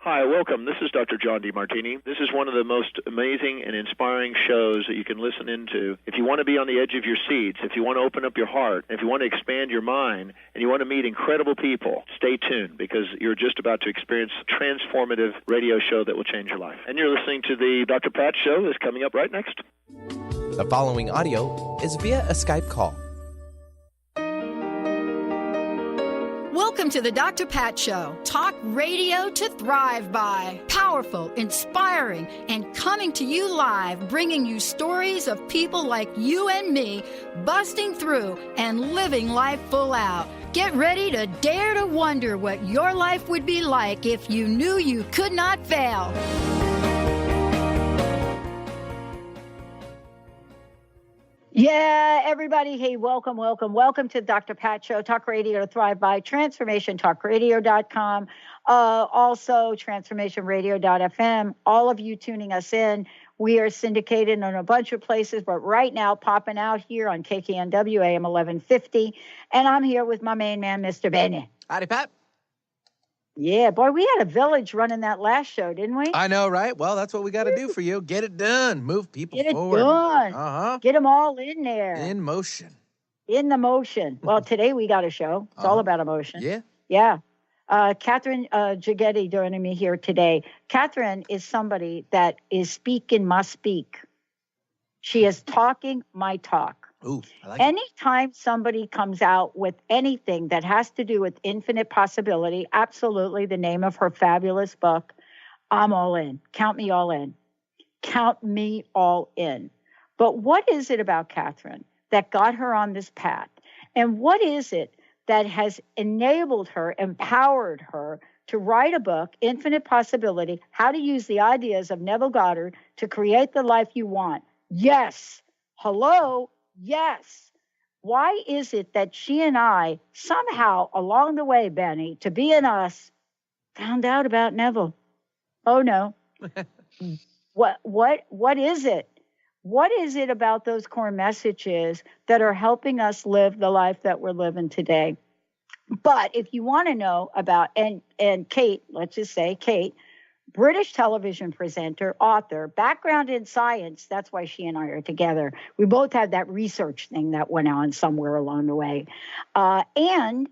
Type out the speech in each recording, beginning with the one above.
Hi, welcome. This is Dr. John DeMartini. This is one of the most amazing and inspiring shows that you can listen into. If you want to be on the edge of your seats, if you want to open up your heart, if you want to expand your mind, and you want to meet incredible people, stay tuned because you're just about to experience a transformative radio show that will change your life. And you're listening to the Dr. Pat Show that's coming up right next. The following audio is via a Skype call. Welcome to the Dr. Pat Show. Talk radio to thrive by. Powerful, inspiring, and coming to you live, bringing you stories of people like you and me, busting through and living life full out. Get ready to dare to wonder what your life would be like if you knew you could not fail. Yeah, everybody, hey, welcome to the Dr. Pat Show, Talk Radio to Thrive by, TransformationTalkRadio.com, also TransformationRadio.fm, all of you tuning us in. We are syndicated in a bunch of places, but right now popping out here on KKNW AM 1150, and I'm here with my main man, Mr. Benny. Howdy, Pat. Yeah, boy, we had a village running that last show, didn't we? I know, right? Well, that's what we got to do for you. Get it done. Move people forward. Get it done. Uh-huh. Get them all in there. In motion. In the motion. Well, today we got a show. It's all about emotion. Yeah. Yeah. Katherine Jegede joining me here today. Katherine is somebody that is speaking my speak. She is talking my talk. Ooh, I like it. Anytime somebody comes out with anything that has to do with infinite possibility, absolutely the name of her fabulous book, I'm all in. Count me all in. Count me all in. But what is it about Katherine that got her on this path? And what is it that has enabled her, empowered her to write a book, Infinite Possibility, How to Use the Ideas of Neville Goddard to Create the Life You Want? Yes. Hello. Yes. Why is it that she and I somehow along the way, Benny, to be in us, found out about Neville? Oh no. What is it? What is it about those core messages that are helping us live the life that we're living today? But if you want to know about, and Kate, let's just say Kate, British television presenter, author, background in science. That's why she and I are together. We both had that research thing that went on somewhere along the way. And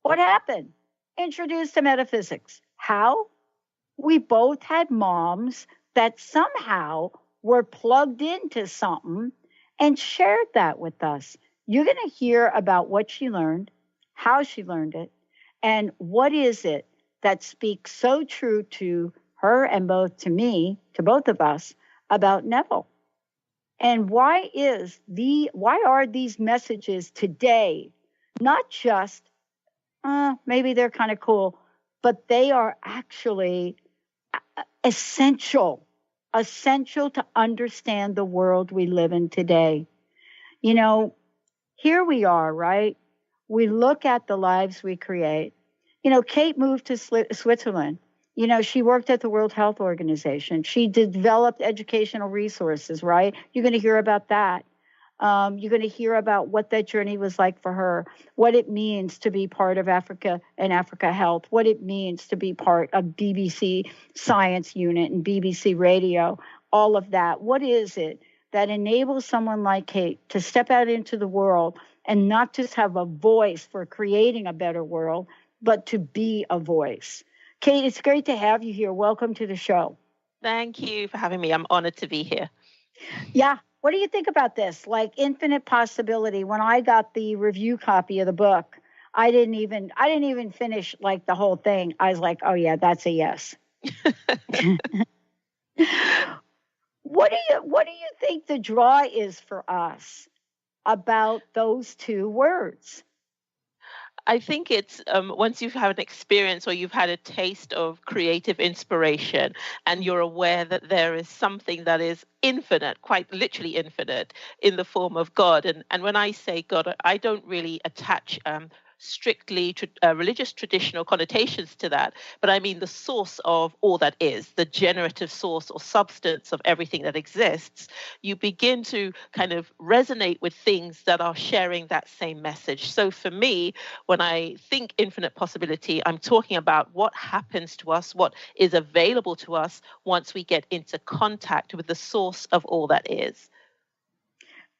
what happened? Introduced to metaphysics. How? We both had moms that somehow were plugged into something and shared that with us. You're going to hear about what she learned, how she learned it, and what is it that speaks so true to her and both to me, to both of us, about Neville. And why are these messages today not just, maybe they're kind of cool, but they are actually essential to understand the world we live in today. You know, here we are, right? We look at the lives we create. You know, Kate moved to Switzerland. You know, she worked at the World Health Organization. She developed educational resources, right? You're going to hear about that. You're going to hear about what that journey was like for her, what it means to be part of Africa and Africa Health, what it means to be part of BBC Science Unit and BBC Radio, all of that. What is it that enables someone like Kate to step out into the world and not just have a voice for creating a better world, but to be a voice? Kate, it's great to have you here. Welcome to the show. Thank you for having me. I'm honored to be here. Yeah. What do you think about this? Like Infinite Possibility. When I got the review copy of the book, I didn't even finish like the whole thing. I was like, oh yeah, that's a yes. What do you think the draw is for us about those two words? I think it's once you've had an experience or you've had a taste of creative inspiration and you're aware that there is something that is infinite, quite literally infinite, in the form of God. And when I say God, I don't really attach strictly religious traditional connotations to that, but I mean the source of all that is, the generative source or substance of everything that exists, you begin to kind of resonate with things that are sharing that same message. So for me, when I think infinite possibility, I'm talking about what happens to us, what is available to us once we get into contact with the source of all that is.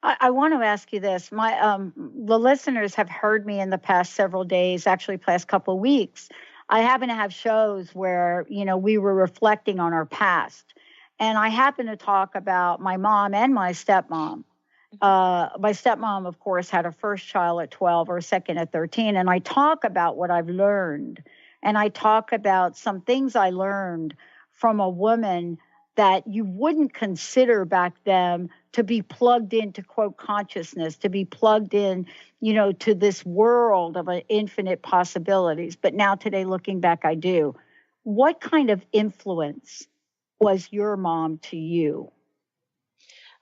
I want to ask you this. The listeners have heard me in the past several days, actually past couple of weeks. I happen to have shows where, we were reflecting on our past. And I happen to talk about my mom and my stepmom. My stepmom, of course, had her first child at 12, or second at 13. And I talk about what I've learned. And I talk about some things I learned from a woman that you wouldn't consider back then to be plugged into, quote, consciousness, to be plugged in, to this world of infinite possibilities. But now today, looking back, I do. What kind of influence was your mom to you?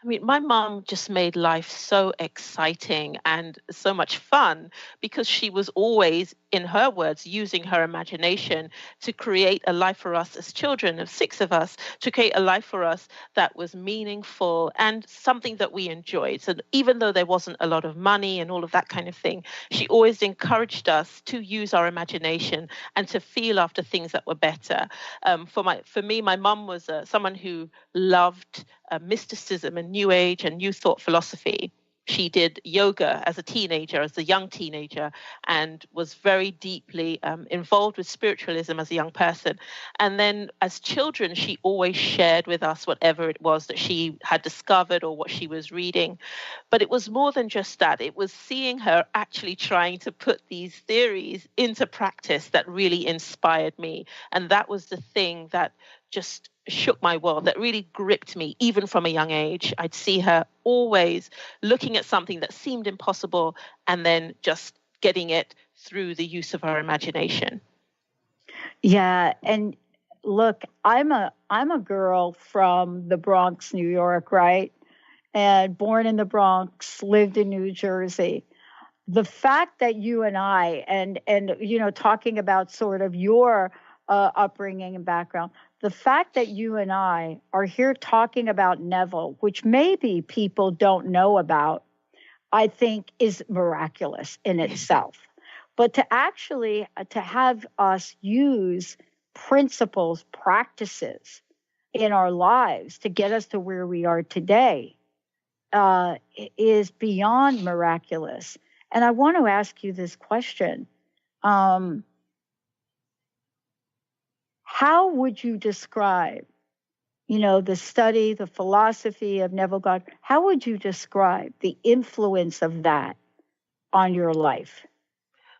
I mean, my mom just made life so exciting and so much fun because she was always, in her words, using her imagination to create a life for us as children of 6 of us, to create a life for us that was meaningful and something that we enjoyed. So even though there wasn't a lot of money and all of that kind of thing, she always encouraged us to use our imagination and to feel after things that were better. For me, my mom was someone who loved mysticism and New Age and New Thought philosophy. She did yoga as a young teenager, and was very deeply involved with spiritualism as a young person. And then as children, she always shared with us whatever it was that she had discovered or what she was reading. But it was more than just that. It was seeing her actually trying to put these theories into practice that really inspired me. And that was the thing that just shook my world, that really gripped me, even from a young age. I'd see her always looking at something that seemed impossible and then just getting it through the use of her imagination. Yeah, and look, I'm a girl from the Bronx, New York, right? And born in the Bronx, lived in New Jersey. The fact that you and I, and talking about sort of your upbringing and background, the fact that you and I are here talking about Neville, which maybe people don't know about, I think is miraculous in itself. But to actually to have us use principles, practices in our lives to get us to where we are today is beyond miraculous. And I want to ask you this question. How would you describe, the study, the philosophy of Neville Goddard? How would you describe the influence of that on your life?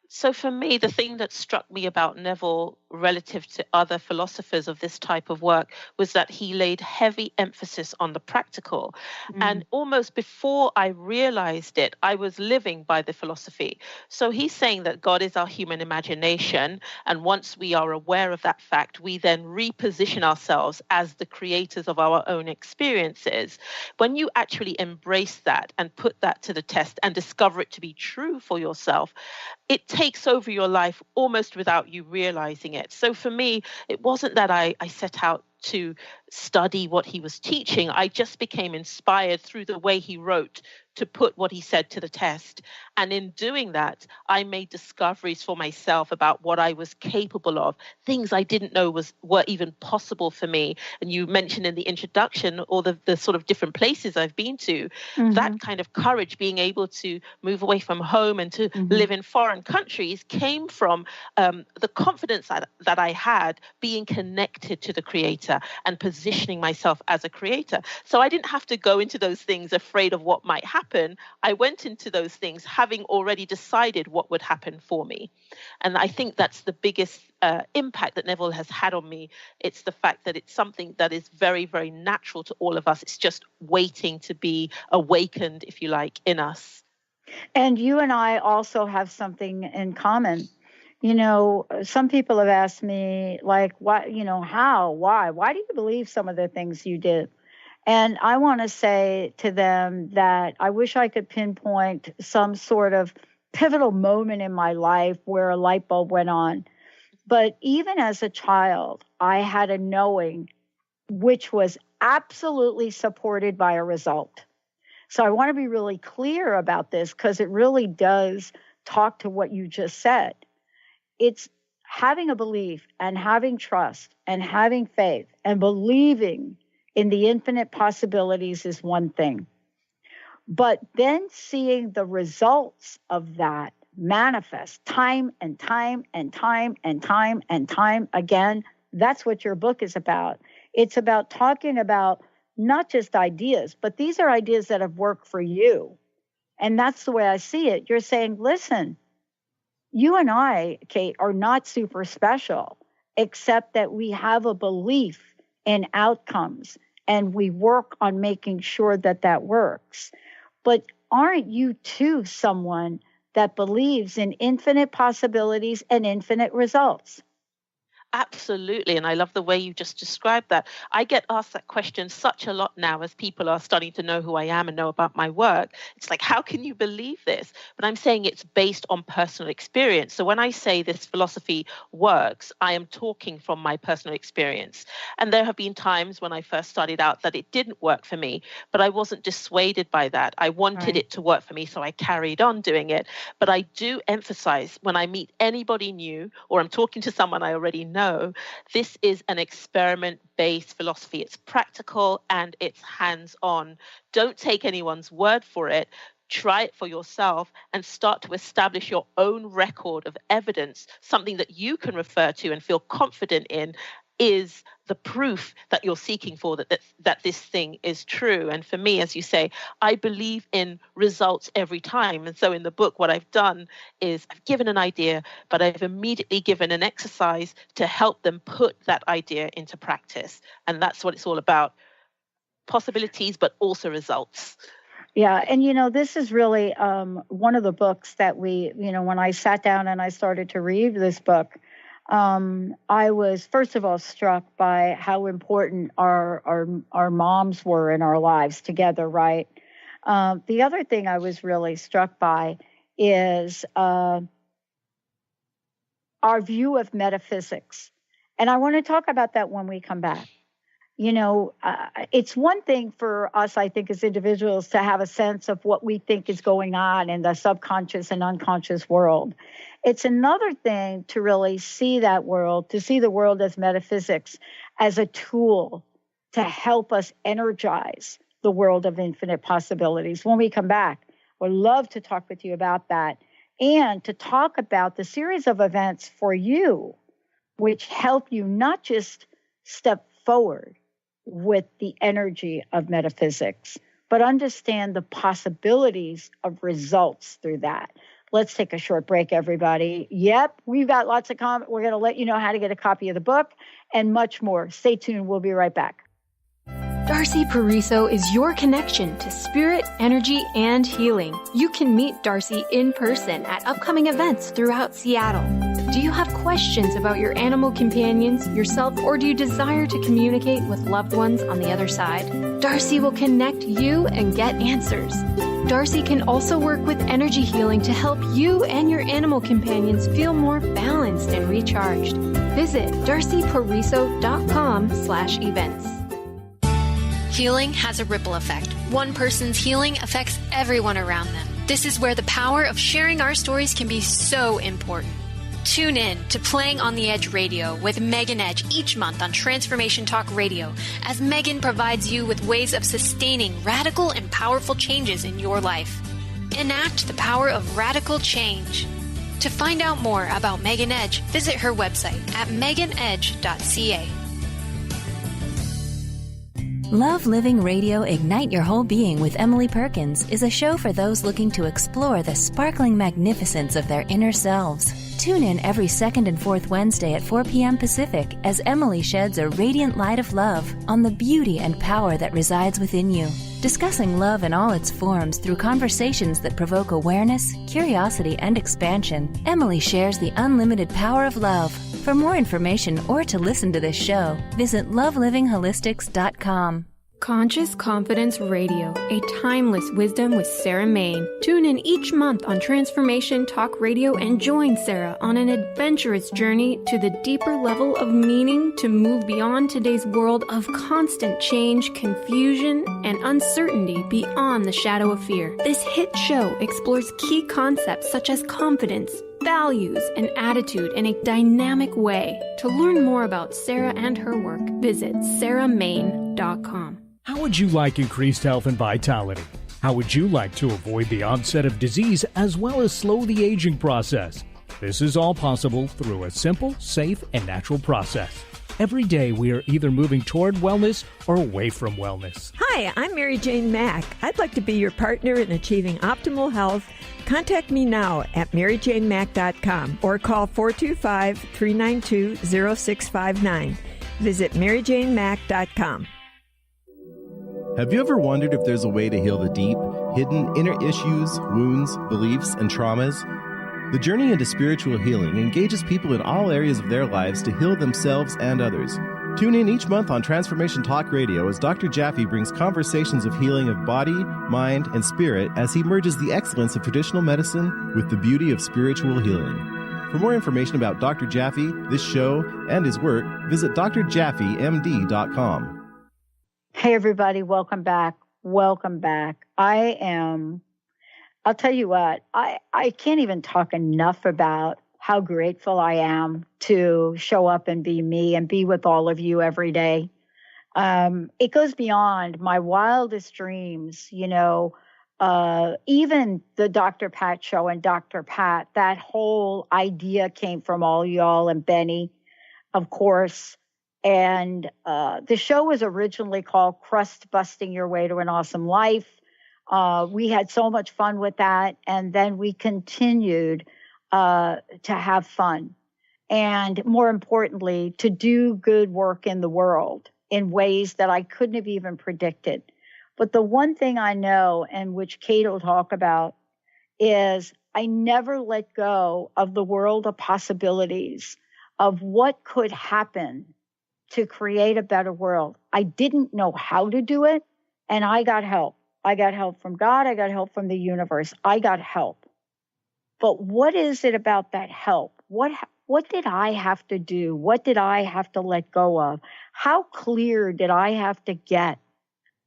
So for me, the thing that struck me about Neville relative to other philosophers of this type of work was that he laid heavy emphasis on the practical. And almost before I realized it, I was living by the philosophy. So he's saying that God is our human imagination. And once we are aware of that fact, we then reposition ourselves as the creators of our own experiences. When you actually embrace that and put that to the test and discover it to be true for yourself, it takes over your life almost without you realizing it. So for me, it wasn't that I set out to study what he was teaching. I just became inspired through the way he wrote to put what he said to the test. And in doing that, I made discoveries for myself about what I was capable of, things I didn't know were even possible for me. And you mentioned in the introduction all the sort of different places I've been to. That kind of courage, being able to move away from home and to live in foreign countries, came from the confidence that I had being connected to the Creator and positioning myself as a creator. So I didn't have to go into those things afraid of what might happen. I went into those things having already decided what would happen for me. And I think that's the biggest impact that Neville has had on me. It's the fact that it's something that is very, very natural to all of us. It's just waiting to be awakened, if you like, in us. And you and I also have something in common. Some people have asked me, like, what, how, why do you believe some of the things you did? And I want to say to them that I wish I could pinpoint some sort of pivotal moment in my life where a light bulb went on. But even as a child, I had a knowing which was absolutely supported by a result. So I want to be really clear about this because it really does talk to what you just said. It's having a belief and having trust and having faith and believing in the infinite possibilities is one thing. But then seeing the results of that manifest time and time and time and time and time again, that's what your book is about. It's about talking about not just ideas, but these are ideas that have worked for you. And that's the way I see it. You're saying, listen, you and I, Kate, are not super special, except that we have a belief in outcomes and we work on making sure that that works. But aren't you too someone that believes in infinite possibilities and infinite results? Absolutely. And I love the way you just described that. I get asked that question such a lot now as people are starting to know who I am and know about my work. It's like, how can you believe this? But I'm saying it's based on personal experience. So when I say this philosophy works, I am talking from my personal experience. And there have been times when I first started out that it didn't work for me, but I wasn't dissuaded by that. I wanted it to work for me, so I carried on doing it. But I do emphasize when I meet anybody new or I'm talking to someone I already know, this is an experiment-based philosophy. It's practical and it's hands-on. Don't take anyone's word for it. Try it for yourself and start to establish your own record of evidence, something that you can refer to and feel confident in is the proof that you're seeking for that this thing is true. And for me, as you say, I believe in results every time. And so in the book, what I've done is I've given an idea, but I've immediately given an exercise to help them put that idea into practice. And that's what it's all about. Possibilities, but also results. Yeah. And, this is really one of the books that when I sat down and I started to read this book, I was, first of all, struck by how important our moms were in our lives together, right? The other thing I was really struck by is our view of metaphysics. And I want to talk about that when we come back. It's one thing for us, I think, as individuals to have a sense of what we think is going on in the subconscious and unconscious world. It's another thing to really see that world, to see the world as metaphysics, as a tool to help us energize the world of infinite possibilities. When we come back, we'd love to talk with you about that and to talk about the series of events for you, which help you not just step forward with the energy of metaphysics, but understand the possibilities of results through that. Let's take a short break, everybody. Yep, we've got lots of comments. We're going to let you know how to get a copy of the book and much more. Stay tuned. We'll be right back. Darcy Pariso is your connection to spirit, energy, and healing. You can meet Darcy in person at upcoming events throughout Seattle. Do you have questions about your animal companions, yourself, or do you desire to communicate with loved ones on the other side? Darcy will connect you and get answers. Darcy can also work with energy healing to help you and your animal companions feel more balanced and recharged. Visit darcypariso.com/events. Healing has a ripple effect. One person's healing affects everyone around them. This is where the power of sharing our stories can be so important. Tune in to Playing on the Edge Radio with Megan Edge each month on Transformation Talk Radio, as Megan provides you with ways of sustaining radical and powerful changes in your life. Enact the power of radical change. To find out more about Megan Edge, visit her website at meganedge.ca. Love Living Radio Ignite Your Whole Being with Emily Perkins is a show for those looking to explore the sparkling magnificence of their inner selves. Tune in every second and fourth Wednesday at 4 p.m. Pacific as Emily sheds a radiant light of love on the beauty and power that resides within you. Discussing love in all its forms through conversations that provoke awareness, curiosity, and expansion, Emily shares the unlimited power of love. For more information or to listen to this show, visit lovelivingHolistics.com. Conscious Confidence Radio, a timeless wisdom with Sarah Main. Tune in each month on Transformation Talk Radio and join Sarah on an adventurous journey to the deeper level of meaning to move beyond today's world of constant change, confusion, and uncertainty beyond the shadow of fear. This hit show explores key concepts such as confidence, values, and attitude in a dynamic way. To learn more about Sarah and her work, visit sarahmain.com. How would you like increased health and vitality? How would you like to avoid the onset of disease as well as slow the aging process? This is all possible through a simple, safe, and natural process. Every day we are either moving toward wellness or away from wellness. Hi, I'm Mary Jane Mack. I'd like to be your partner in achieving optimal health. Contact me now at maryjanemack.com or call 425-392-0659. Visit maryjanemack.com. Have you ever wondered if there's a way to heal the deep, hidden inner issues, wounds, beliefs, and traumas? The journey into spiritual healing engages people in all areas of their lives to heal themselves and others. Tune in each month on Transformation Talk Radio as Dr. Jaffe brings conversations of healing of body, mind, and spirit as he merges the excellence of traditional medicine with the beauty of spiritual healing. For more information about Dr. Jaffe, this show, and his work, visit drjaffemd.com. Hey, everybody. Welcome back. Welcome back. I'll tell you what, I can't even talk enough about how grateful I am to show up and be me and be with all of you every day. It goes beyond my wildest dreams, even the Dr. Pat show and Dr. Pat, that whole idea came from all y'all and Benny, of course. And the show was originally called Crust Busting Your Way to an Awesome Life. We had so much fun with that. And then we continued to have fun. And more importantly, to do good work in the world in ways that I couldn't have even predicted. But the one thing I know, and which Kate will talk about, is I never let go of the world of possibilities of what could happen to create a better world. I didn't know how to do it, and I got help. I got help from God. I got help from the universe. I got help. But what is it about that help? What did I have to do? What did I have to let go of? How clear did I have to get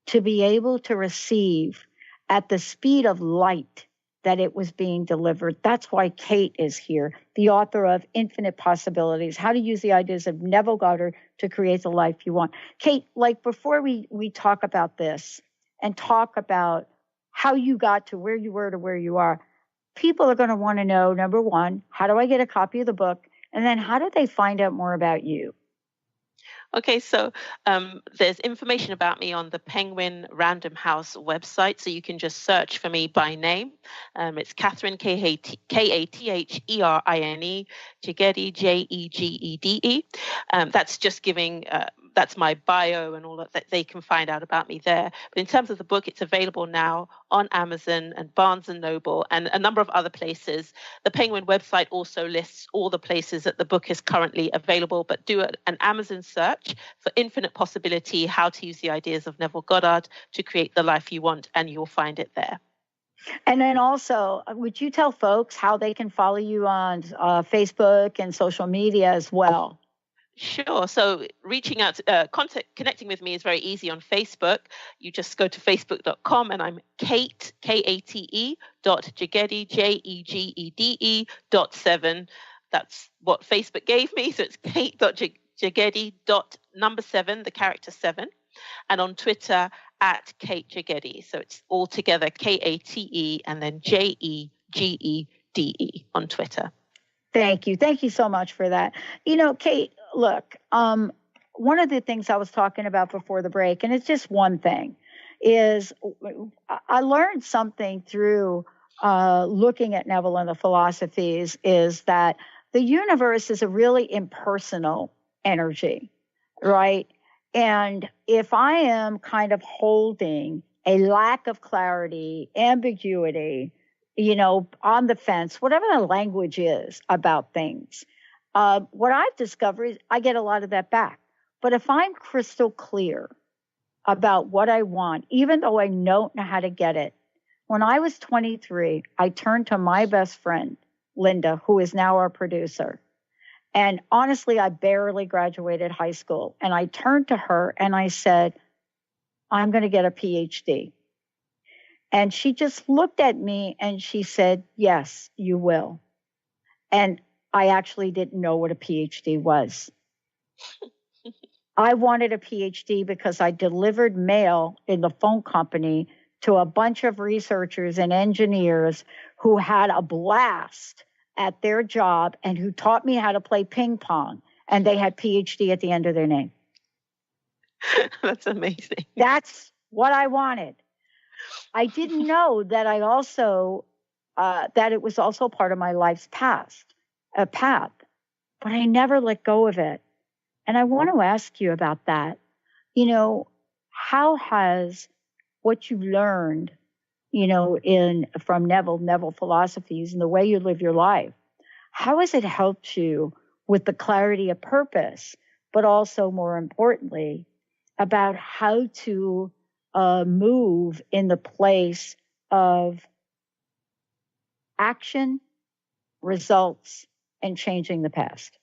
to be able to receive at the speed of light that it was being delivered? That's why Kate is here, the author of Infinite Possibilities, How to Use the Ideas of Neville Goddard to Create the Life You Want. Kate, before we talk about this and talk about how you got to where you were to where you are, people are going to want to know, number one, how do I get a copy of the book? And then how do they find out more about you? Okay, so there's information about me on the Penguin Random House website, so you can just search for me by name. It's Katherine, Katherine, Jegede, Jegede. That's just giving, that's my bio and all of that. They can find out about me there. But in terms of the book, it's available now on Amazon and Barnes & Noble and a number of other places. The Penguin website also lists all the places that the book is currently available, but do an Amazon search for Infinite Possibility, How to Use the Ideas of Neville Goddard to Create the Life You Want, and you'll find it there. And then also, would you tell folks how they can follow you on Facebook and social media as well? Sure. So reaching out, connecting with me is very easy on Facebook. You just go to facebook.com and I'm Kate, Kate, Jegede, Jegede.7. That's what Facebook gave me. So it's Kate.Jegede.7, the character 7. And on Twitter at Kate Jegede. So it's all together, Kate and then Jegede on Twitter. Thank you. Thank you so much for that. Kate, look, one of the things I was talking about before the break, and it's just one thing, is I learned something through looking at Neville and the philosophies, is that the universe is a really impersonal energy, right? And if I am kind of holding a lack of clarity, ambiguity, on the fence, whatever the language is about things, what I've discovered is I get a lot of that back. But if I'm crystal clear about what I want, even though I don't know how to get it. When I was 23, I turned to my best friend, Linda, who is now our producer. And honestly, I barely graduated high school. And I turned to her and I said, I'm going to get a PhD. And she just looked at me and she said, yes, you will. And I actually didn't know what a PhD was. I wanted a PhD because I delivered mail in the phone company to a bunch of researchers and engineers who had a blast at their job and who taught me how to play ping pong. And they had PhD at the end of their name. That's amazing. That's what I wanted. I didn't know that I also, that it was also part of my life's path, but I never let go of it. And I want to ask you about that. You know, how has what you've learned, you know, from Neville philosophies and the way you live your life, how has it helped you with the clarity of purpose, but also more importantly, about how to move in the place of action, results, and changing the past?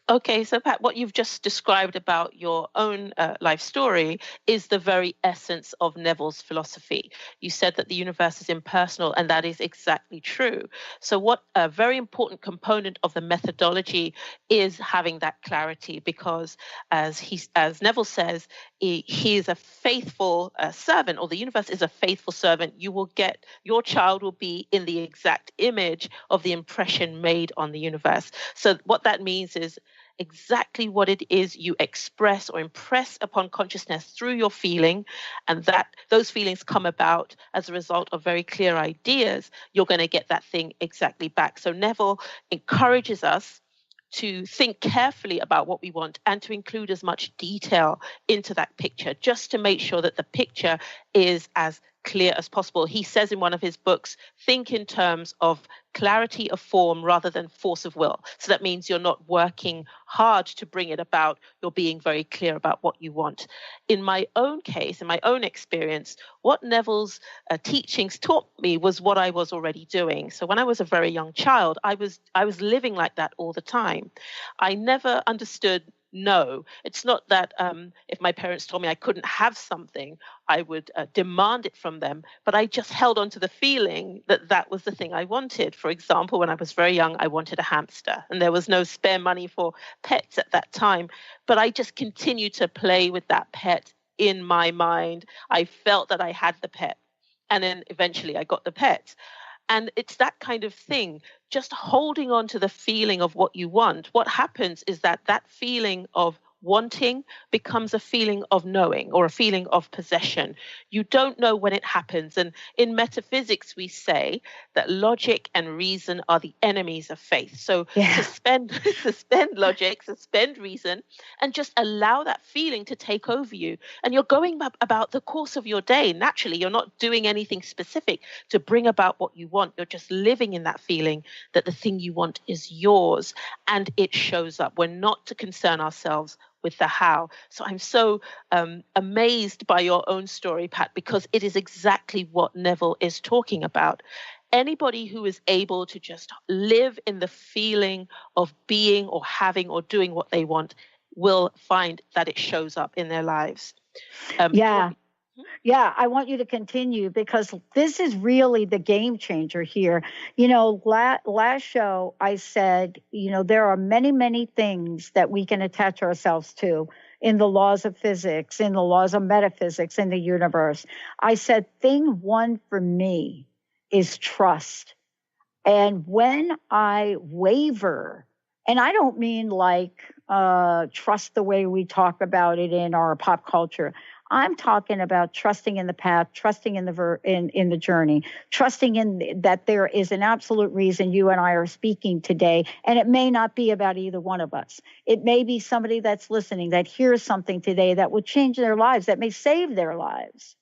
Okay, so Pat, what you've just described about your own life story is the very essence of Neville's philosophy. You said that the universe is impersonal, and that is exactly true. So what a very important component of the methodology is having that clarity, because as Neville says, he is a faithful servant, or the universe is a faithful servant. Your child will be in the exact image of the impression made on the universe. So what that means is exactly what it is you express or impress upon consciousness through your feeling, and that those feelings come about as a result of very clear ideas, you're going to get that thing exactly back. So Neville encourages us to think carefully about what we want and to include as much detail into that picture, just to make sure that the picture is as clear as possible. He says in one of his books, think in terms of clarity of form rather than force of will. So that means you're not working hard to bring it about. You're being very clear about what you want. In my own case, in my own experience, what Neville's teachings taught me was what I was already doing. So when I was a very young child, I was living like that all the time. I never understood no. It's not that if my parents told me I couldn't have something, I would demand it from them, but I just held on to the feeling that that was the thing I wanted. For example, when I was very young, I wanted a hamster, and there was no spare money for pets at that time, but I just continued to play with that pet in my mind. I felt that I had the pet, and then eventually I got the pet. And it's that kind of thing, just holding on to the feeling of what you want. What happens is that feeling of wanting becomes a feeling of knowing, or a feeling of possession. You don't know when it happens. And in metaphysics, we say that logic and reason are the enemies of faith. So suspend logic, suspend reason, and just allow that feeling to take over you. And you're going about the course of your day. Naturally, you're not doing anything specific to bring about what you want. You're just living in that feeling that the thing you want is yours, and it shows up. We're not to concern ourselves with the how. So I'm so amazed by your own story, Pat, because it is exactly what Neville is talking about. Anybody who is able to just live in the feeling of being or having or doing what they want will find that it shows up in their lives. Yeah, I want you to continue, because this is really the game changer here. You know, last show I said, you know, there are many, many things that we can attach ourselves to in the laws of physics, in the laws of metaphysics, in the universe. I said, thing one for me is trust. And when I waver, and I don't mean like trust the way we talk about it in our pop culture. I'm talking about trusting in the path, trusting in the journey, trusting in that there is an absolute reason you and I are speaking today, and it may not be about either one of us. It may be somebody that's listening that hears something today that will change their lives, that may save their lives.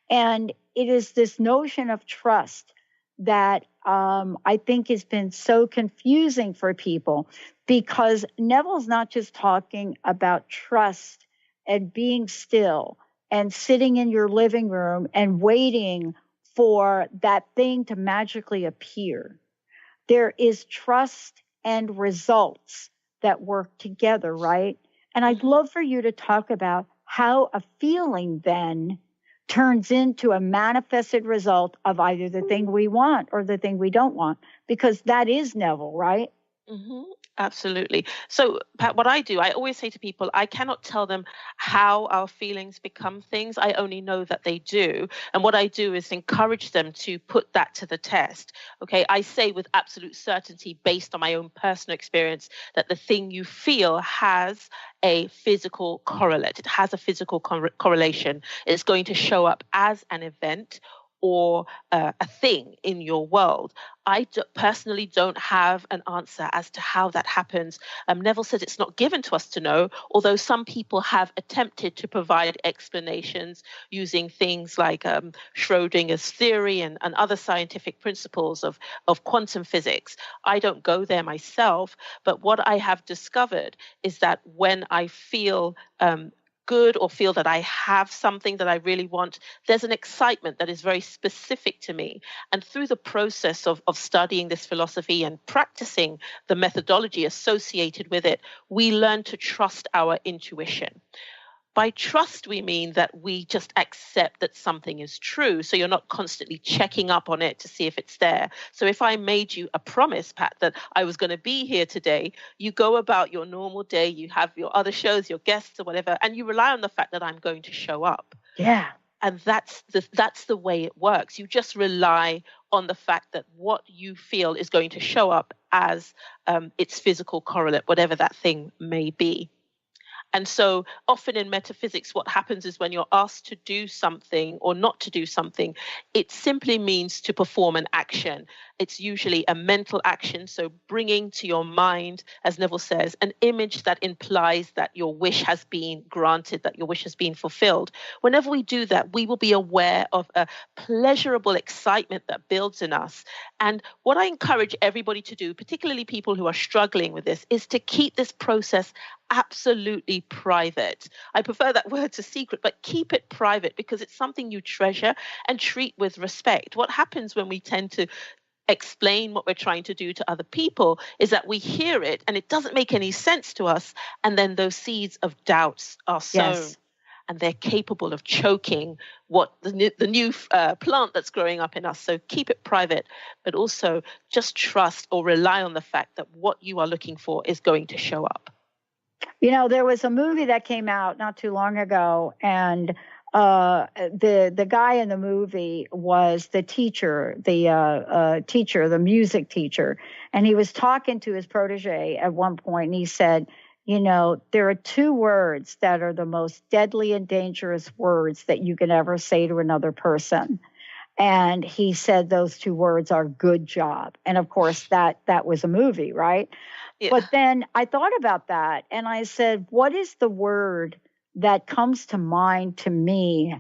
And it is this notion of trust that I think has been so confusing for people, because Neville's not just talking about trust and being still and sitting in your living room and waiting for that thing to magically appear. There is trust and results that work together, right? And I'd love for you to talk about how a feeling then turns into a manifested result of either the thing we want or the thing we don't want, because that is Neville, right? Mm-hmm. Absolutely. So, Pat, what I do, I always say to people, I cannot tell them how our feelings become things. I only know that they do. And what I do is encourage them to put that to the test. Okay. I say with absolute certainty, based on my own personal experience, that the thing you feel has a physical correlate. It has a physical correlation. It's going to show up as an event or a thing in your world. I personally don't have an answer as to how that happens. Neville says it's not given to us to know, although some people have attempted to provide explanations using things like Schrodinger's theory and other scientific principles of quantum physics. I don't go there myself, but what I have discovered is that when I feel good or feel that I have something that I really want, there's an excitement that is very specific to me. And through the process of studying this philosophy and practicing the methodology associated with it, we learn to trust our intuition. By trust, we mean that we just accept that something is true. So you're not constantly checking up on it to see if it's there. So if I made you a promise, Pat, that I was going to be here today, you go about your normal day, you have your other shows, your guests or whatever, and you rely on the fact that I'm going to show up. Yeah. And that's the way it works. You just rely on the fact that what you feel is going to show up as its physical correlate, whatever that thing may be. And so often in metaphysics, what happens is when you're asked to do something or not to do something, it simply means to perform an action. It's usually a mental action. So bringing to your mind, as Neville says, an image that implies that your wish has been granted, that your wish has been fulfilled. Whenever we do that, we will be aware of a pleasurable excitement that builds in us. And what I encourage everybody to do, particularly people who are struggling with this, is to keep this process absolutely private. I prefer that word to secret, but keep it private because it's something you treasure and treat with respect. What happens when we tend to explain what we're trying to do to other people is that we hear it and it doesn't make any sense to us, and then those seeds of doubts are sown. Yes. And they're capable of choking what the new plant that's growing up in us. So keep it private, but also just trust or rely on the fact that what you are looking for is going to show up. You know, there was a movie that came out not too long ago, and the guy in the movie was the teacher, the music teacher, and he was talking to his protege at one point, and he said, you know, there are two words that are the most deadly and dangerous words that you can ever say to another person. And he said those two words are good job. And of course, that was a movie, right? Yeah. But then I thought about that and I said, what is the word that comes to mind to me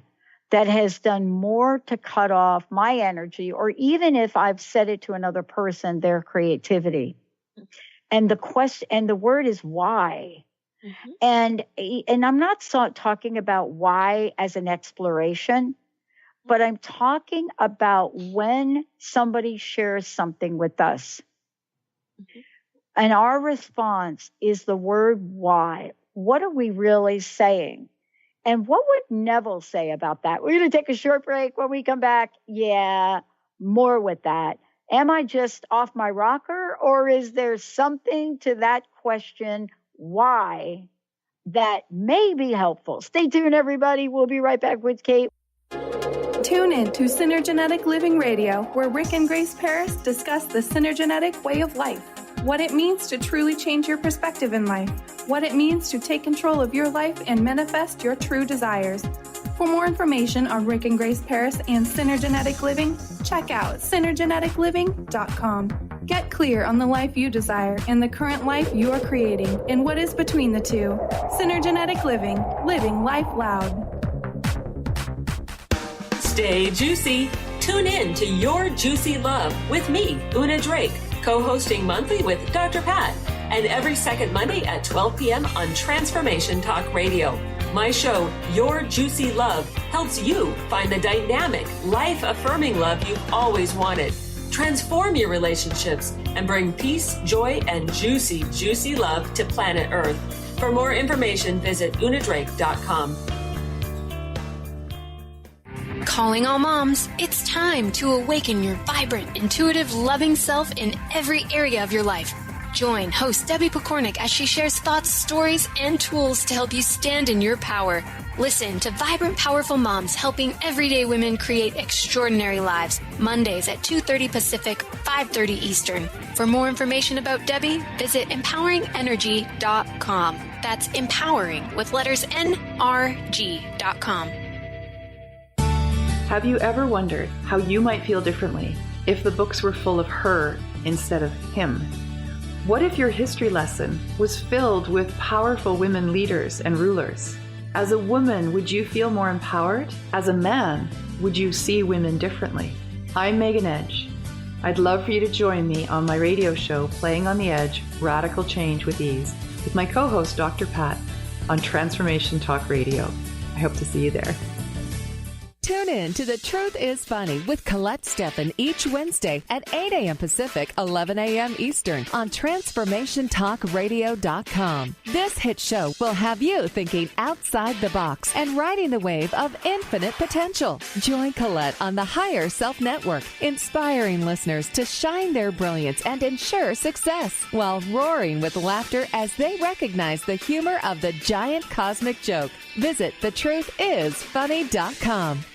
that has done more to cut off my energy, or even if I've said it to another person, their creativity? And the word is why. Mm-hmm. And I'm not talking about why as an exploration, but I'm talking about when somebody shares something with us. Mm-hmm. And our response is the word why. What are we really saying? And what would Neville say about that? We're going to take a short break. When we come back, more with that. Am I just off my rocker, or is there something to that question, why, that may be helpful? Stay tuned, everybody. We'll be right back with Kate. Tune in to Synergenetic Living Radio, where Rick and Grace Paris discuss the synergenetic way of life, what it means to truly change your perspective in life, what it means to take control of your life and manifest your true desires. For more information on Rick and Grace Paris and Synergenetic Living, check out synergeneticliving.com. Get clear on the life you desire and the current life you are creating and what is between the two. Synergenetic Living, living life loud. Stay juicy. Tune in to Your Juicy Love with me, Una Drake, co-hosting monthly with Dr. Pat, and every second Monday at 12 p.m. on Transformation Talk Radio. My show, Your Juicy Love, helps you find the dynamic, life-affirming love you've always wanted. Transform your relationships and bring peace, joy, and juicy, juicy love to planet Earth. For more information, visit unadrake.com. Calling all moms, it's time to awaken your vibrant, intuitive, loving self in every area of your life. Join host Debbie Pokornik as she shares thoughts, stories, and tools to help you stand in your power. Listen to Vibrant, Powerful Moms helping everyday women create extraordinary lives. Mondays at 2:30 Pacific, 5:30 Eastern. For more information about Debbie, visit empoweringenergy.com. That's empowering with letters NRG.com. Have you ever wondered how you might feel differently if the books were full of her instead of him? What if your history lesson was filled with powerful women leaders and rulers? As a woman, would you feel more empowered? As a man, would you see women differently? I'm Megan Edge. I'd love for you to join me on my radio show, Playing on the Edge, Radical Change with Ease, with my co-host, Dr. Pat, on Transformation Talk Radio. I hope to see you there. Tune in to The Truth is Funny with Colette Steffen each Wednesday at 8 a.m. Pacific, 11 a.m. Eastern on TransformationTalkRadio.com. This hit show will have you thinking outside the box and riding the wave of infinite potential. Join Colette on the Higher Self Network, inspiring listeners to shine their brilliance and ensure success while roaring with laughter as they recognize the humor of the giant cosmic joke. Visit thetruthisfunny.com.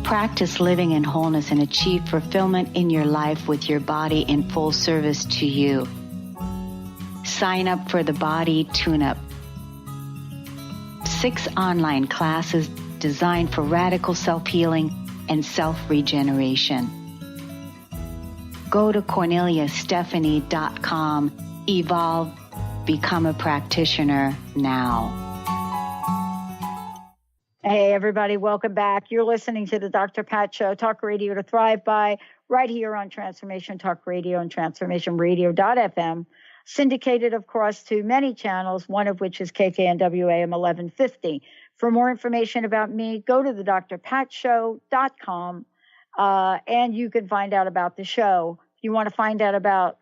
Practice living in wholeness and achieve fulfillment in your life with your body in full service to you. Sign up for the Body Tune-Up. 6 online classes designed for radical self-healing and self-regeneration. Go to CorneliaStephanie.com. Evolve. Become a practitioner now. Hey, everybody, welcome back. You're listening to the Dr. Pat Show, Talk Radio to Thrive By, right here on Transformation Talk Radio and TransformationRadio.fm, syndicated, of course, to many channels, one of which is KKNW AM 1150. For more information about me, go to the drpatshow.com, and you can find out about the show. If you want to find out about,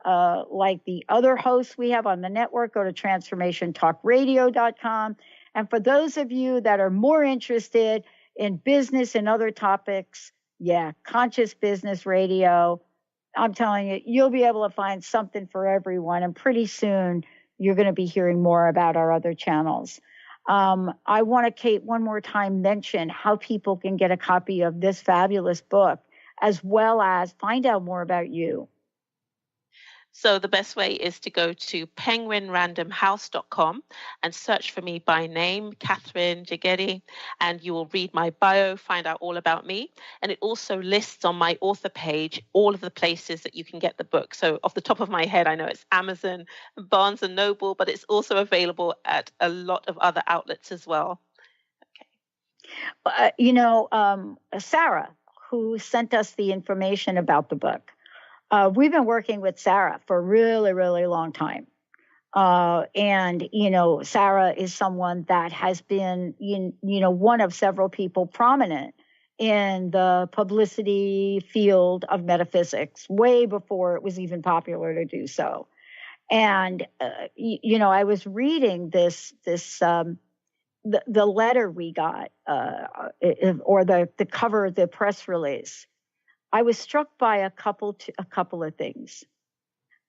like the other hosts we have on the network, go to TransformationTalkRadio.com. And for those of you that are more interested in business and other topics, Conscious Business Radio, I'm telling you, you'll be able to find something for everyone. And pretty soon, you're going to be hearing more about our other channels. I want to, Kate, one more time mention how people can get a copy of this fabulous book, as well as find out more about you. So the best way is to go to penguinrandomhouse.com and search for me by name, Katherine Jegede, and you will read my bio, find out all about me. And it also lists on my author page all of the places that you can get the book. So off the top of my head, I know it's Amazon, Barnes & Noble, but it's also available at a lot of other outlets as well. Sarah, who sent us the information about the book, we've been working with Sarah for a really, really long time. And Sarah is someone that has been, one of several people prominent in the publicity field of metaphysics way before it was even popular to do so. And, I was reading the letter we got, or the cover of the press release. I was struck by a couple of things.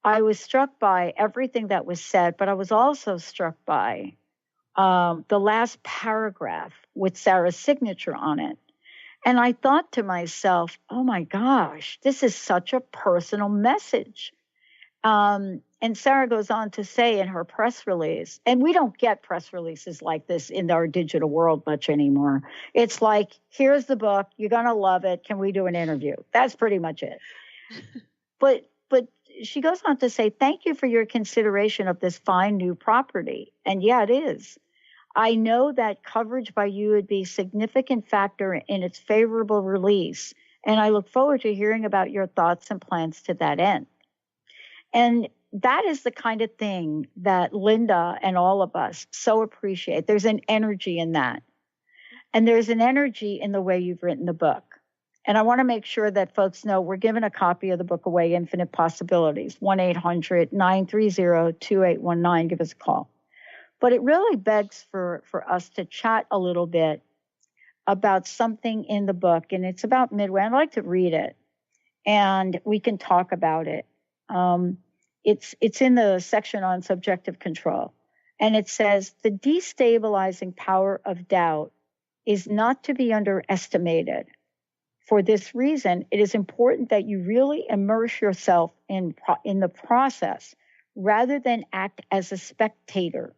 I was struck by everything that was said, but I was also struck by the last paragraph with Sarah's signature on it. And I thought to myself, oh my gosh, this is such a personal message. And Sarah goes on to say in her press release, and we don't get press releases like this in our digital world much anymore. It's like, here's the book. You're going to love it. Can we do an interview? That's pretty much it. But she goes on to say, thank you for your consideration of this fine new property. And yeah, it is. I know that coverage by you would be a significant factor in its favorable release. And I look forward to hearing about your thoughts and plans to that end. And that is the kind of thing that Linda and all of us so appreciate. There's an energy in that. And there's an energy in the way you've written the book. And I want to make sure that folks know we're giving a copy of the book away, Infinite Possibilities, 1-800-930-2819. Give us a call. But it really begs for us to chat a little bit about something in the book. And it's about Midway. I'd like to read it, and we can talk about it. It's in the section on subjective control. And it says, the destabilizing power of doubt is not to be underestimated. For this reason, it is important that you really immerse yourself in the process rather than act as a spectator.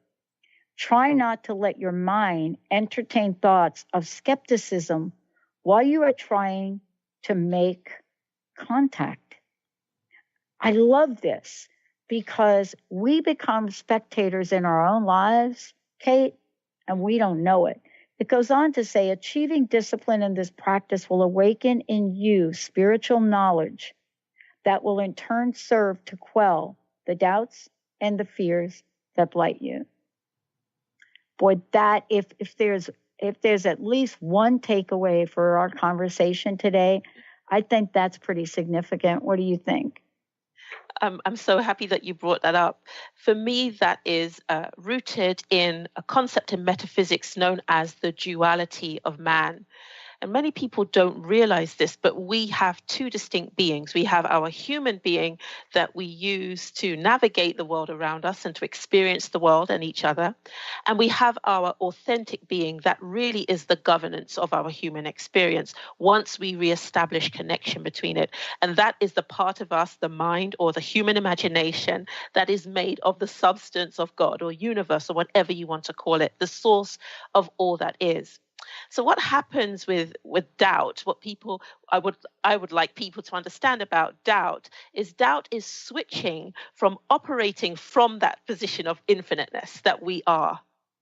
Try not to let your mind entertain thoughts of skepticism while you are trying to make contact. I love this because we become spectators in our own lives, Kate, and we don't know it. It goes on to say, achieving discipline in this practice will awaken in you spiritual knowledge that will in turn serve to quell the doubts and the fears that blight you. Boy, that if there's at least one takeaway for our conversation today, I think that's pretty significant. What do you think? I'm so happy that you brought that up. For me, that is rooted in a concept in metaphysics known as the duality of man. And many people don't realize this, but we have two distinct beings. We have our human being that we use to navigate the world around us and to experience the world and each other. And we have our authentic being that really is the governance of our human experience once we reestablish connection between it. And that is the part of us, the mind or the human imagination, that is made of the substance of God or universe or whatever you want to call it, the source of all that is. So what happens with doubt, what I would like people to understand about doubt is switching from operating from that position of infiniteness that we are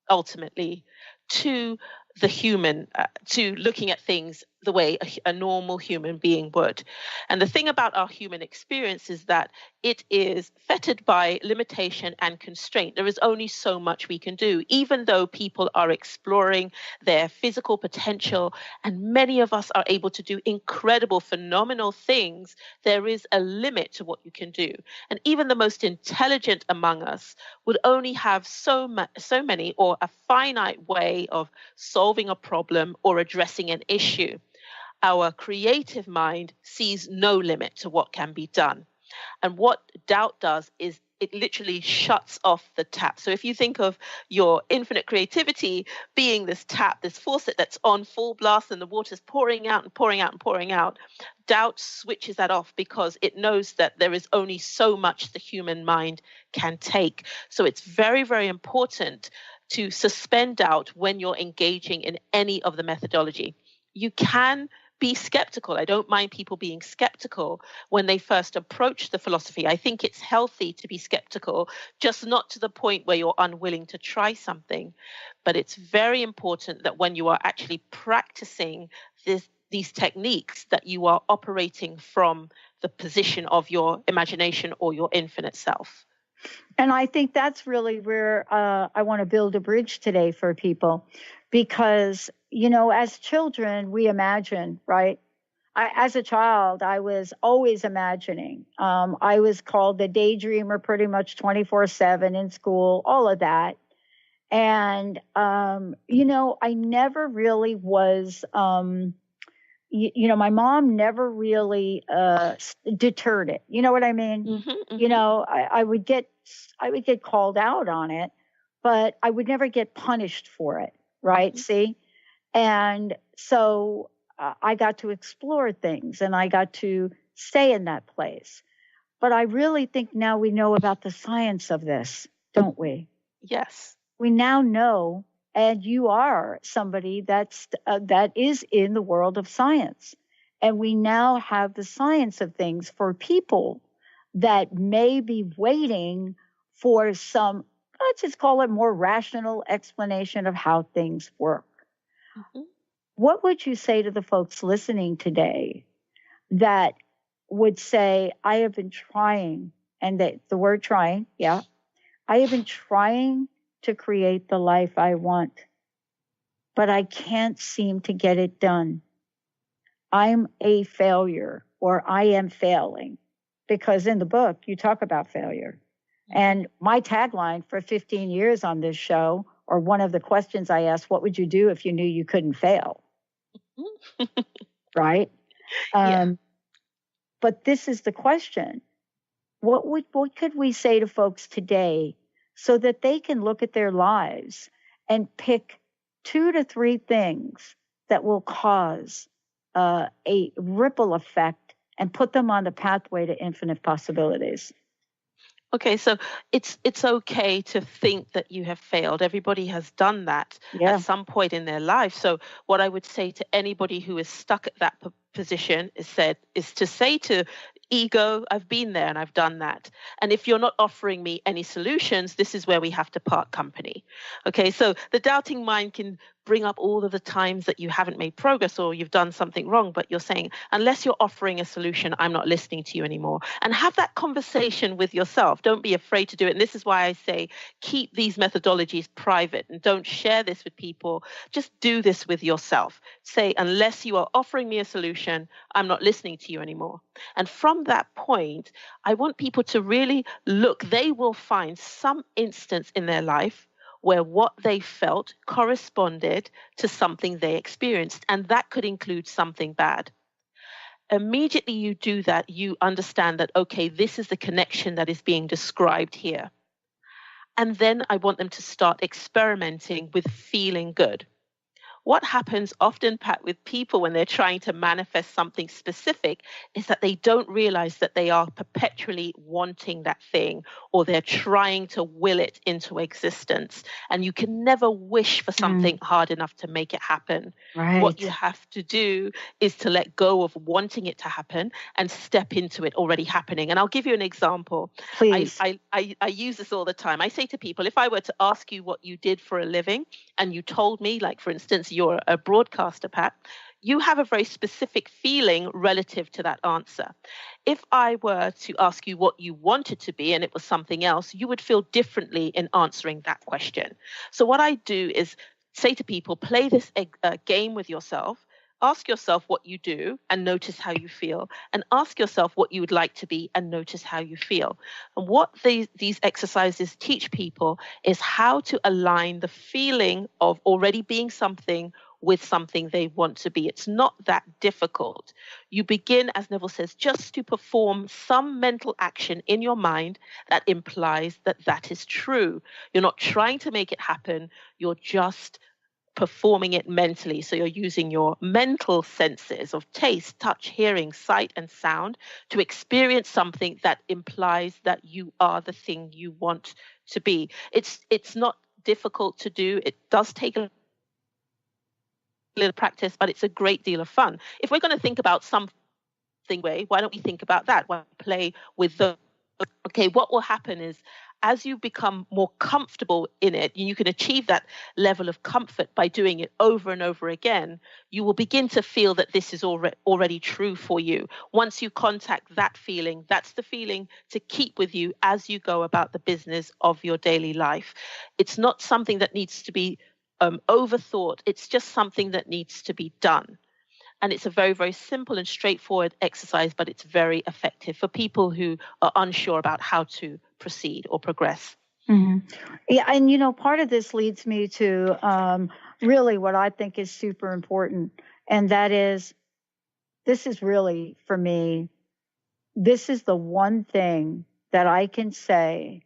ultimately to the human, to looking at things the way a normal human being would. And the thing about our human experience is that it is fettered by limitation and constraint. There is only so much we can do, even though people are exploring their physical potential, and many of us are able to do incredible, phenomenal things. There is a limit to what you can do. And even the most intelligent among us would only have so many or a finite way of solving a problem or addressing an issue. Our creative mind sees no limit to what can be done. And what doubt does is it literally shuts off the tap. So if you think of your infinite creativity being this tap, this faucet that's on full blast and the water's pouring out and pouring out and pouring out, doubt switches that off because it knows that there is only so much the human mind can take. So it's very, very important to suspend doubt when you're engaging in any of the methodology. You can be skeptical. I don't mind people being skeptical when they first approach the philosophy. I think it's healthy to be skeptical, just not to the point where you're unwilling to try something. But it's very important that when you are actually practicing these techniques, that you are operating from the position of your imagination or your infinite self. And I think that's really where I want to build a bridge today for people, because, as children, we imagine, right? As a child, I was always imagining. I was called the daydreamer pretty much 24/7 in school, all of that. And, I never really was, my mom never really deterred it. You know what I mean? Mm-hmm, mm-hmm. I would get called out on it, but I would never get punished for it. Right. Mm-hmm. See? And so I got to explore things and I got to stay in that place. But I really think now we know about the science of this, don't we? Yes. We now know, and you are somebody that is in the world of science. And we now have the science of things for people that may be waiting for some, let's just call it more rational explanation of how things work. Mm-hmm. What would you say to the folks listening today that would say, I have been trying and the word trying, yeah. I have been trying to create the life I want, but I can't seem to get it done. I'm a failure, or I am failing, because in the book you talk about failure. And my tagline for 15 years on this show, or one of the questions I asked, what would you do if you knew you couldn't fail? Right? But this is the question. What could we say to folks today so that they can look at their lives and pick 2 to 3 things that will cause a ripple effect and put them on the pathway to infinite possibilities? Okay, so it's okay to think that you have failed. Everybody has done that at some point in their life. So what I would say to anybody who is stuck at that position is to say to ego, I've been there and I've done that. And if you're not offering me any solutions, this is where we have to part company. Okay, so the doubting mind can bring up all of the times that you haven't made progress or you've done something wrong, but you're saying, unless you're offering a solution, I'm not listening to you anymore. And have that conversation with yourself. Don't be afraid to do it. And this is why I say, keep these methodologies private and don't share this with people. Just do this with yourself. Say, unless you are offering me a solution, I'm not listening to you anymore. And from that point, I want people to really look. They will find some instance in their life where what they felt corresponded to something they experienced, and that could include something bad. Immediately you do that, you understand that, okay, this is the connection that is being described here. And then I want them to start experimenting with feeling good. What happens often, Pat, with people when they're trying to manifest something specific is that they don't realize that they are perpetually wanting that thing, or they're trying to will it into existence. And you can never wish for something hard enough to make it happen. Right. What you have to do is to let go of wanting it to happen and step into it already happening. And I'll give you an example. Please. I use this all the time. I say to people, if I were to ask you what you did for a living and you told me, like, for instance, you're a broadcaster, Pat, you have a very specific feeling relative to that answer. If I were to ask you what you wanted to be and it was something else, you would feel differently in answering that question. So what I do is say to people, play this game with yourself. Ask yourself what you do and notice how you feel. And ask yourself what you would like to be and notice how you feel. And what these exercises teach people is how to align the feeling of already being something with something they want to be. It's not that difficult. You begin, as Neville says, just to perform some mental action in your mind that implies that that is true. You're not trying to make it happen. You're just performing it mentally. So you're using your mental senses of taste, touch, hearing, sight, and sound to experience something that implies that you are the thing you want to be. It's not difficult to do. It does take a little practice, but it's a great deal of fun. If we're going to think about something, why don't we think about that? Why don't we play with the, okay, what will happen is, as you become more comfortable in it, you can achieve that level of comfort by doing it over and over again. You will begin to feel that this is already true for you. Once you contact that feeling, that's the feeling to keep with you as you go about the business of your daily life. It's not something that needs to be overthought. It's just something that needs to be done. And it's a very, very simple and straightforward exercise, but it's very effective for people who are unsure about how to proceed or progress. Mm-hmm. Yeah, and part of this leads me to really what I think is super important, and that is, this is really, for me, this is the one thing that I can say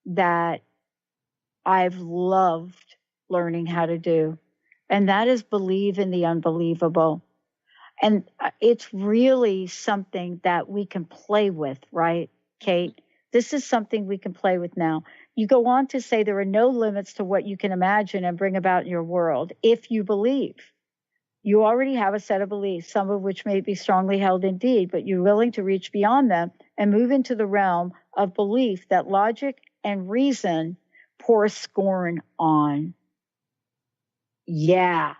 that I've loved learning how to do, and that is believe in the unbelievable. And it's really something that we can play with, right, Kate? This is something we can play with now. You go on to say there are no limits to what you can imagine and bring about in your world if you believe. You already have a set of beliefs, some of which may be strongly held indeed, but you're willing to reach beyond them and move into the realm of belief that logic and reason pour scorn on. Yeah.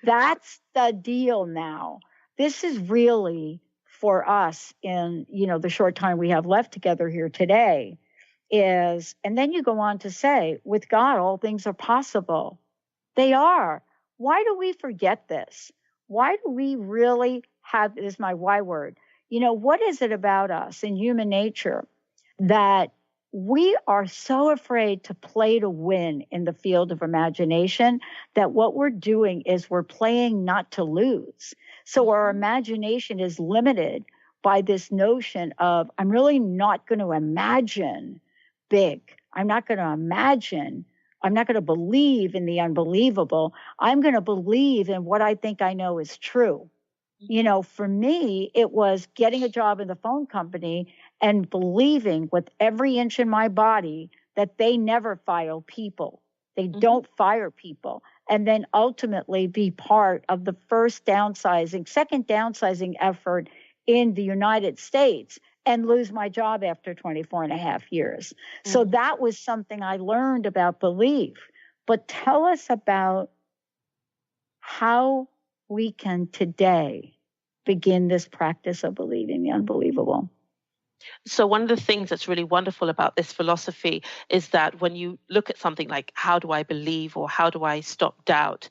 That's the deal now. This is really for us in, the short time we have left together here today is, and then you go on to say, with God, all things are possible. They are. Why do we forget this? Why do we really have, this is my why word, what is it about us in human nature that we are so afraid to play to win in the field of imagination that what we're doing is we're playing not to lose. So our imagination is limited by this notion of, I'm really not going to imagine big. I'm not going to believe in the unbelievable. I'm going to believe in what I think I know is true. For me, it was getting a job in the phone company and believing with every inch in my body that they never fire people. They don't fire people. And then ultimately be part of the second downsizing effort in the United States and lose my job after 24 and a half years. So that was something I learned about belief. But tell us about how we can today begin this practice of believing the unbelievable. So one of the things that's really wonderful about this philosophy is that when you look at something like how do I believe or how do I stop doubt,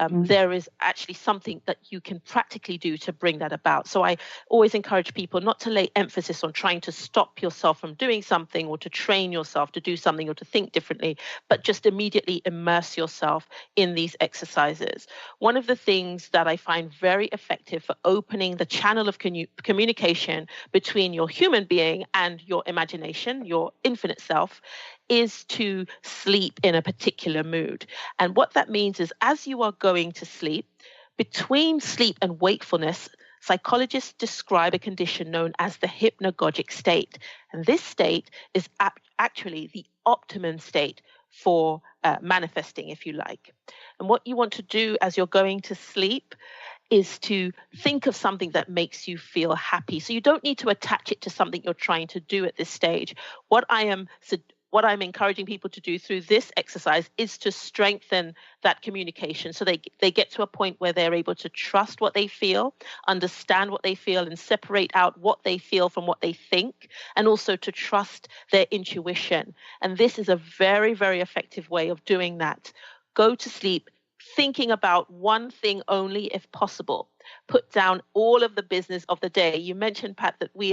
there is actually something that you can practically do to bring that about. So I always encourage people not to lay emphasis on trying to stop yourself from doing something or to train yourself to do something or to think differently, but just immediately immerse yourself in these exercises. One of the things that I find very effective for opening the channel of communication between your human being and your imagination, your infinite self, is to sleep in a particular mood. And what that means is as you are going to sleep, between sleep and wakefulness, psychologists describe a condition known as the hypnagogic state. And this state is actually the optimum state for manifesting, if you like. And what you want to do as you're going to sleep is to think of something that makes you feel happy. So you don't need to attach it to something you're trying to do at this stage. What I'm encouraging people to do through this exercise is to strengthen that communication so they get to a point where they're able to trust what they feel, understand what they feel, and separate out what they feel from what they think, and also to trust their intuition. And this is a very, very effective way of doing that. Go to sleep thinking about one thing only if possible. Put down all of the business of the day. You mentioned, Pat, that we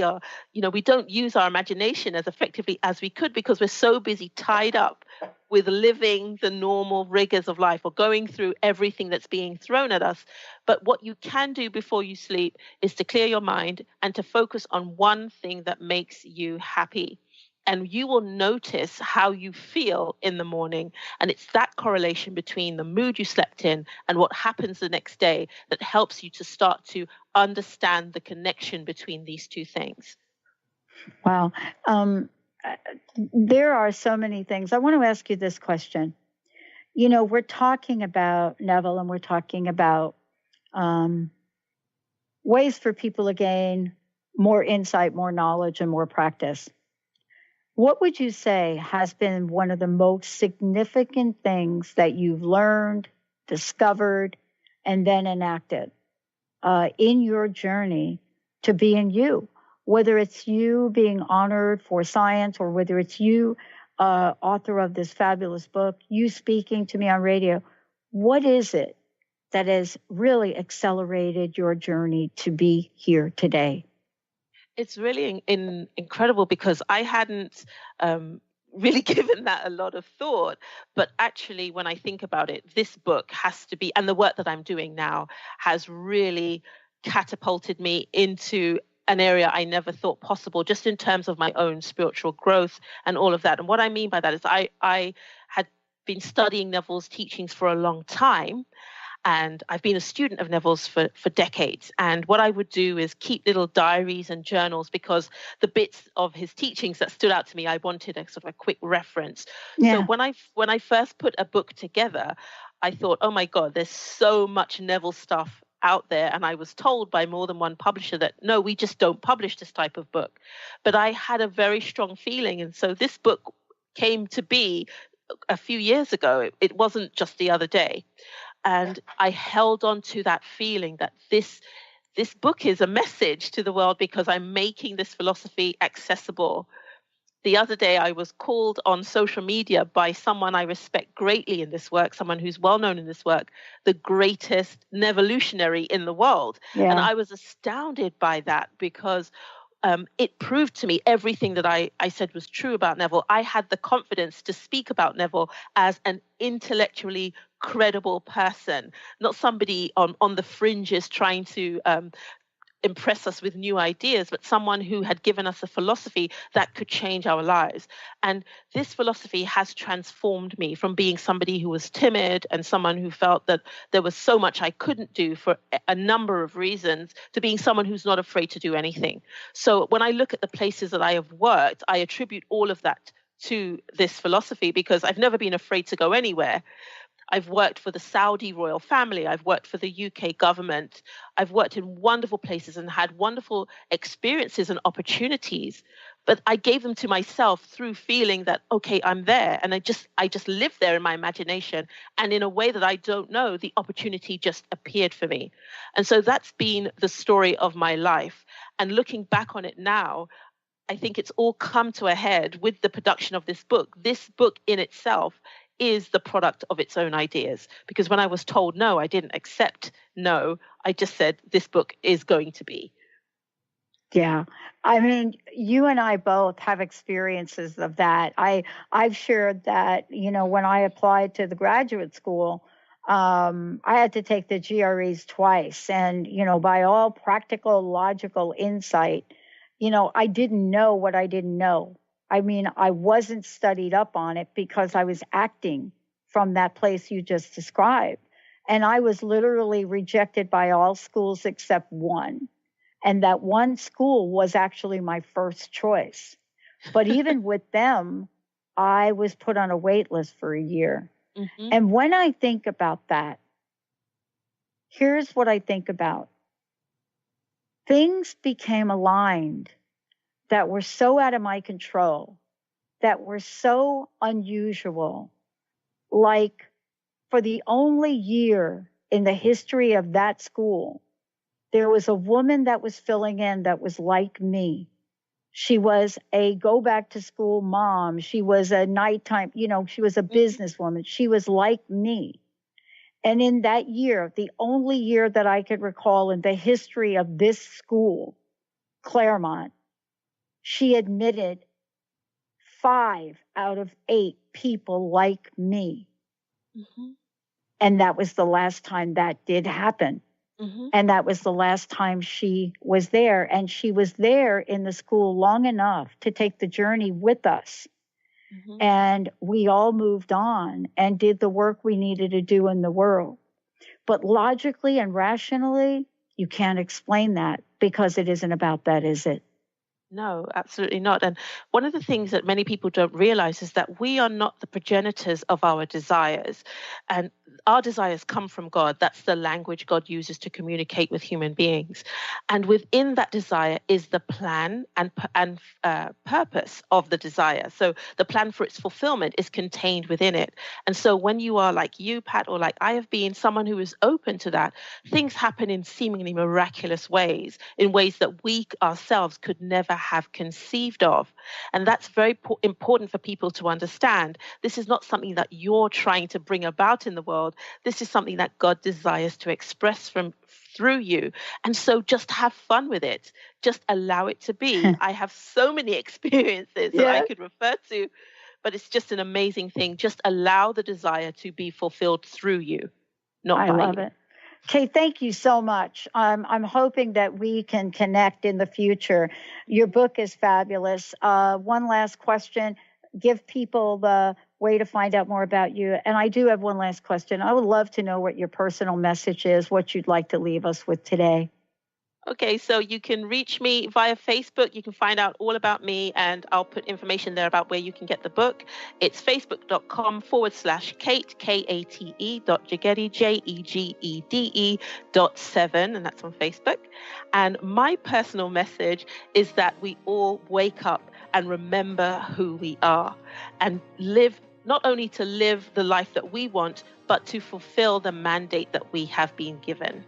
don't use our imagination as effectively as we could because we're so busy tied up with living the normal rigors of life or going through everything that's being thrown at us. But what you can do before you sleep is to clear your mind and to focus on one thing that makes you happy. And you will notice how you feel in the morning. And it's that correlation between the mood you slept in and what happens the next day that helps you to start to understand the connection between these two things. Wow. There are so many things. I want to ask you this question. We're talking about, Neville, and we're talking about ways for people to gain more insight, more knowledge, and more practice. What would you say has been one of the most significant things that you've learned, discovered, and then enacted in your journey to being you? Whether it's you being honored for science or whether it's you, author of this fabulous book, you speaking to me on radio, what is it that has really accelerated your journey to be here today? It's really incredible because I hadn't really given that a lot of thought. But actually, when I think about it, this book has to be, and the work that I'm doing now has really catapulted me into an area I never thought possible, just in terms of my own spiritual growth and all of that. And what I mean by that is I had been studying Neville's teachings for a long time. And I've been a student of Neville's for decades. And what I would do is keep little diaries and journals because the bits of his teachings that stood out to me, I wanted a sort of a quick reference. Yeah. So when I first put a book together, I thought, oh my God, there's so much Neville stuff out there. And I was told by more than one publisher that, no, we just don't publish this type of book. But I had a very strong feeling. And so this book came to be a few years ago. It wasn't just the other day. And I held on to that feeling that this this book is a message to the world because I'm making this philosophy accessible. The other day, I was called on social media by someone I respect greatly in this work, someone who's well known in this work, the greatest Nevolutionary in the world. Yeah. And I was astounded by that because it proved to me everything that I said was true about Neville. I had the confidence to speak about Neville as an intellectually credible person, not somebody on the fringes trying to impress us with new ideas, but someone who had given us a philosophy that could change our lives. And this philosophy has transformed me from being somebody who was timid and someone who felt that there was so much I couldn't do for a number of reasons to being someone who's not afraid to do anything. So when I look at the places that I have worked, I attribute all of that to this philosophy because I've never been afraid to go anywhere. I've worked for the Saudi royal family. I've worked for the UK government. I've worked in wonderful places and had wonderful experiences and opportunities. But I gave them to myself through feeling that, okay, I'm there. And I just live there in my imagination. And in a way that I don't know, the opportunity just appeared for me. And so that's been the story of my life. And looking back on it now, I think it's all come to a head with the production of this book. This book in itself is the product of its own ideas. Because when I was told no, I didn't accept no. I just said, this book is going to be. Yeah. I mean, you and I both have experiences of that. I've shared that, when I applied to the graduate school, I had to take the GREs twice. And, by all practical, logical insight, I didn't know what I didn't know. I mean, I wasn't studied up on it because I was acting from that place you just described. And I was literally rejected by all schools except one. And that one school was actually my first choice. But even with them, I was put on a wait list for a year. Mm-hmm. And when I think about that, here's what I think about. Things became aligned that were so out of my control, that were so unusual. Like for the only year in the history of that school, there was a woman that was filling in that was like me. She was a go back to school mom. She was a nighttime, she was a businesswoman. She was like me. And in that year, the only year that I could recall in the history of this school, Claremont, she admitted 5 out of 8 people like me. Mm-hmm. And that was the last time that did happen. Mm-hmm. And that was the last time she was there. And she was there in the school long enough to take the journey with us. Mm-hmm. And we all moved on and did the work we needed to do in the world. But logically and rationally, you can't explain that because it isn't about that, is it? No, absolutely not. And one of the things that many people don't realize is that we are not the progenitors of our desires. And our desires come from God. That's the language God uses to communicate with human beings. And within that desire is the plan and purpose of the desire. So the plan for its fulfillment is contained within it. And so when you are like you, Pat, or like I have been, someone who is open to that, things happen in seemingly miraculous ways, in ways that we ourselves could never have conceived of. And that's very important for people to understand. This is not something that you're trying to bring about in the world. This is something that God desires to express through you. And so just have fun with it. Just allow it to be. I have so many experiences that I could refer to, but it's just an amazing thing. Just allow the desire to be fulfilled through you, not by you. I love it. Kay, thank you so much. I'm hoping that we can connect in the future. Your book is fabulous. One last question. Give people the way to find out more about you. And I do have one last question. I would love to know what your personal message is, what you'd like to leave us with today. Okay, so you can reach me via Facebook. You can find out all about me, and I'll put information there about where you can get the book. It's facebook.com/Kate, Kate.Jegede, Jegede.7, and that's on Facebook. And my personal message is that we all wake up and remember who we are and live, not only to live the life that we want, but to fulfill the mandate that we have been given.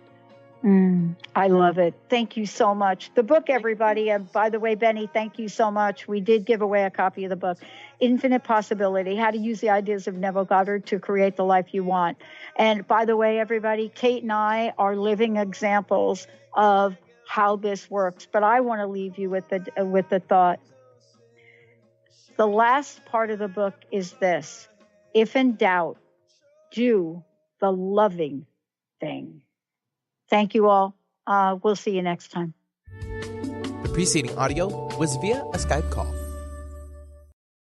I love it. Thank you so much. The book, everybody, and by the way, Benny, thank you so much. We did give away a copy of the book, Infinite Possibility, How to Use the Ideas of Neville Goddard to Create the Life You Want. And by the way, everybody, Kate and I are living examples of how this works. But I want to leave you with the thought. The last part of the book is this: if in doubt, do the loving thing. Thank you all. We'll see you next time. The preceding audio was via a Skype call.